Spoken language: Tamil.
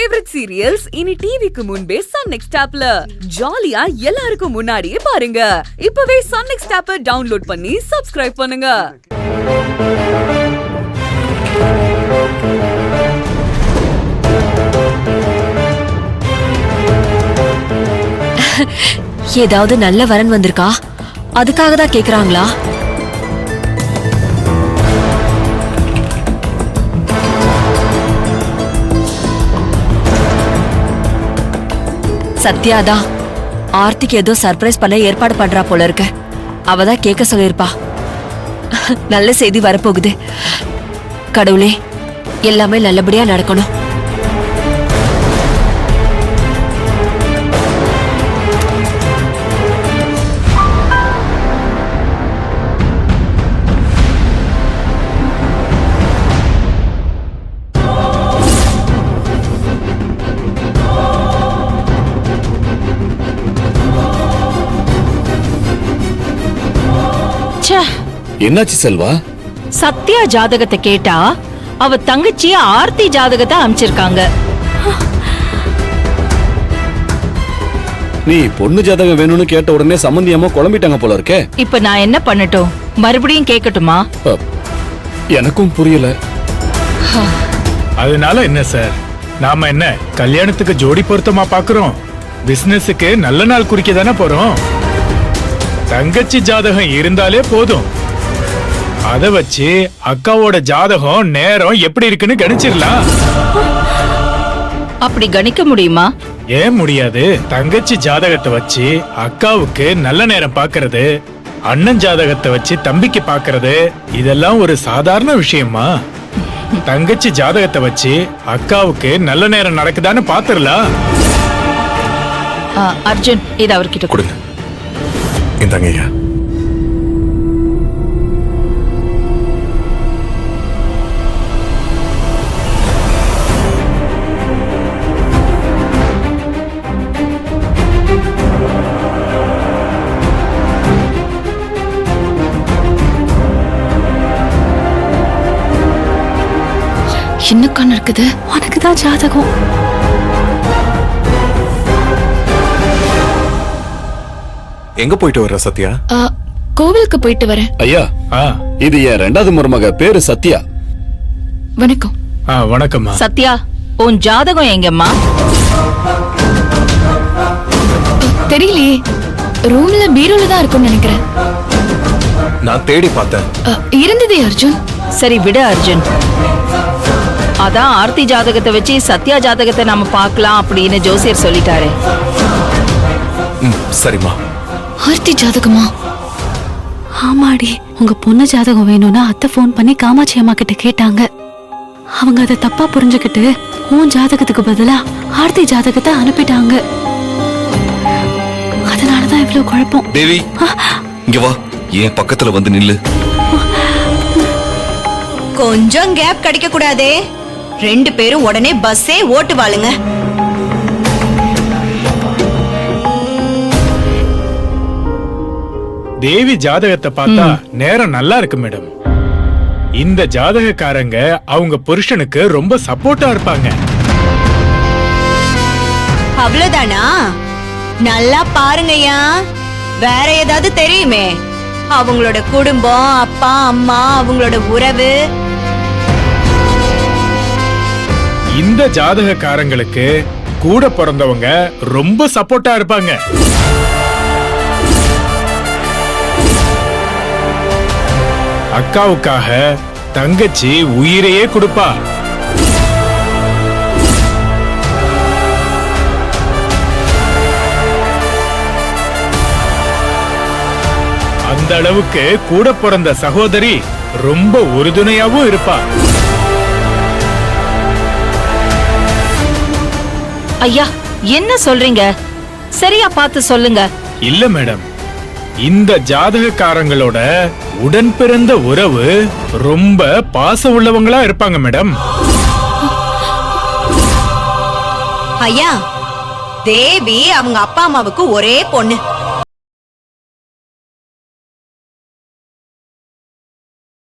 ஃபேவரட் சீரியல்ஸ் இனி டிவிக்கு முன்பே சன் நெக்ஸ்ட் ஆப்ல ஜாலியா எல்லாருக்கும் முன்னாடியே பாருங்க. இப்பவே சன் நெக்ஸ்ட் ஆப்பை டவுன்லோட் பண்ணி சப்ஸ்கிரைப் பண்ணுங்க. ஏதாவது நல்ல வரன் வந்திருக்கா? அதுக்காக தான் கேக்குறாங்களா? சத்யாதான் ஆர்த்திக்கு ஏதோ சர்ப்ரைஸ் பண்ண ஏற்பாடு பண்றா போல இருக்க. அவதான் கேட்க சொல்லிருப்பா. நல்ல செய்தி வரப்போகுது. கடவுளே, எல்லாமே நல்லபடியா நடக்கணும். என்னாச்சு செல்வா? சத்யா ஜாதகத்தை கேட்டா அவ தங்கச்சி ஆர்த்தி ஜாதகத்தை அமைச்சிருக்காங்க. நீ பொண்ணு ஜாதகம் வேணும்னு கேட்ட உடனே சம்பந்தியமா குழம்பிட்டாங்க போல இருக்கே. இப்ப நான் என்ன பண்ணட்டும்? மறுபடியும் கேட்கட்டுமா? எனக்கும் புரியல. அதனால என்ன சார், நாம என்ன கல்யாணத்துக்கு ஜோடி பொருத்தமா பாக்குறோம்? பிசினஸுக்கு நல்ல நாள் குறிக்க தானே போறோம். தங்கச்சி ஜாதகம் இருந்தாலே போதும். அத வச்சு அக்காவோட ஜாதகம் நேரம் எப்படி இருக்குன்னு கணிச்சிடலாம். அப்படி கணிக்க முடியுமா? ஏன் முடியாது? தங்கச்சி ஜாதகத்தை வச்சு அக்காவுக்கு நல்ல நேரம் பாக்குறது, அண்ணன் ஜாதகத்தை வச்சு தம்பிக்கு பாக்குறது, இதெல்லாம் ஒரு சாதாரண விஷயமா? தங்கச்சி ஜாதகத்தை வச்சு அக்காவுக்கு நல்ல நேரம் நடக்குதான்னு பாத்துடலாம். அர்ஜுன், இத அவர்கிட்ட கொடுங்க. இந்தாங்க ஐயா. என்ன கண்ணு இருக்குது? உனக்குதான் ஜாதகம். எங்க போயிட்டு வர்ற சத்யா? கோவிலுக்கு போயிட்டு வரேன். ஐயா, இது என் ரெண்டாவது மருமக, பேரு சத்யா. வணக்கம். வணக்கம்மா. சத்யா, உன் ஜாதகம் எங்கம்மா? தெரியலையே, ரூம்ல பீரோல தான் இருக்கும்னு நினைக்கிறேன். நான் தேடி பார்த்தேன். இருந்ததே அர்ஜுன். சரி விடு அர்ஜுன். அதான் ஆர்த்தி ஜாதகத்தை வச்சு சத்யா ஜாதகத்தை நாம பார்க்கலாம் அப்படின்னு ஜோசியர் சொல்லிட்டாரு. சரிம்மா. ஆர்த்தி ஜாதகமா? ஆமாடி, உங்க பொண்ணு ஜாதகம் வேணும்னா அத்தை போன் பண்ணி காமாட்சி அம்மா கிட்ட கேட்டாங்க. அவங்க அதை தப்பா புரிஞ்சுக்கிட்டு உன் ஜாதகத்துக்கு பதிலா ஆர்த்தி ஜாதகத்தை அனுப்பிட்டாங்க. அதனாலதான் இவ்வளவு குழப்பம். தேவி, இங்க வா. ஏன் பக்கத்துல வந்து நில்லு. கொஞ்சம் கேப் கிடைக்க கூடாதே? ரெண்டு பேரும் உடனே பஸ்ஸே ஓட்டு வாழுங்க. தேவி ஜாதகத்தை பார்த்தா நேரம் நல்லா இருக்கு மேடம். இந்த ஜாதகக்காரங்க அவங்க புருஷனுக்கு ரொம்ப சப்போர்ட்டா இருப்பாங்க. அவ்வளவுதானா? நல்லா பாருங்கய்யா. வேற ஏதாவது தெரியுமே? அவங்களோட குடும்பம், அப்பா அம்மா, அவங்களோட உறவு. இந்த ஜாதகக்காரங்களுக்கு கூட பிறந்தவங்க ரொம்ப சப்போர்ட்டா இருப்பாங்க. அக்காவுக்காக தங்கச்சி உயிரையே கொடுப்பா. அந்த அளவுக்கு கூட பிறந்த சகோதரி ரொம்ப உறுதுணையாவும் இருப்பா. ஐயா, என்ன சொல்றீங்க? சரியா பார்த்து சொல்லுங்க. இல்ல மேடம், இந்த ஜாதகக்காரங்களோட உடன் பிறந்த உறவு ரொம்ப பாச உள்ளவங்களா இருப்பாங்க மேடம். ஐயா, தேவி அவங்க அப்பா அம்மாவுக்கு ஒரே பொண்ணு.